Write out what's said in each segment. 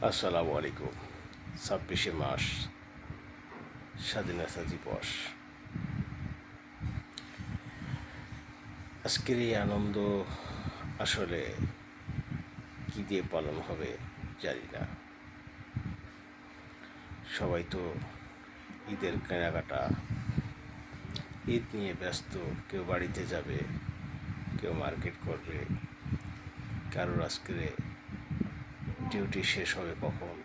আসসালামু আলাইকুম। 26 মার্চ স্বাধীনতা দিবস। আজকের এই আনন্দ আসলে কী দিয়ে পালন হবে জানি না। সবাই তো ঈদের কেনাকাটা, ঈদ নিয়ে ব্যস্ত। কেউ বাড়িতে যাবে, কেউ মার্কেট করবে, কারোর আজকে ডিউটি শেষ হবে কখন,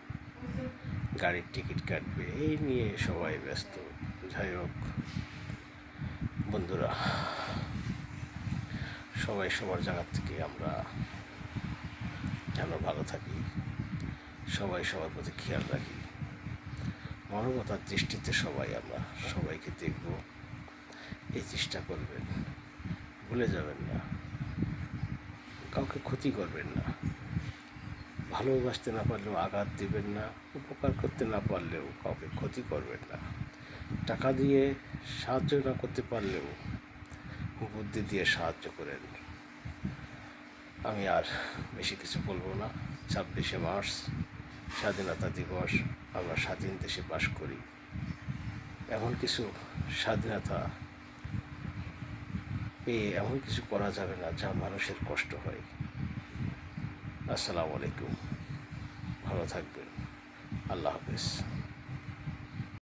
গাড়ির টিকিট কাটবে, এই নিয়ে সবাই ব্যস্ত। যাই হোক বন্ধুরা, সবাই সবার জায়গা থেকে আমরা যেন ভালো থাকি, সবাই সবার প্রতি খেয়াল রাখি, মানবতার দৃষ্টিতে সবাই আমরা সবাইকে দেখব, এই চেষ্টা করবেন। ভুলে যাবেন না, কাউকে ক্ষতি করবেন না, ভালোবাসতে না পারলেও আঘাত দিবেন না, উপকার করতে না পারলেও কাউকে ক্ষতি করবেন না, টাকা দিয়ে সাহায্য না করতে পারলেও বুদ্ধি দিয়ে সাহায্য করেন। আমি আর বেশি কিছু বলবো না। 26 মার্চ স্বাধীনতা দিবস। আমরা স্বাধীন দেশে বাস করি, এমন কিছু স্বাধীনতা পেয়ে এমন কিছু করা যাবে না যা মানুষের কষ্ট হয়। আসসালামু আলাইকুম, ভালো থাকবেন, আল্লাহ হাফেজ।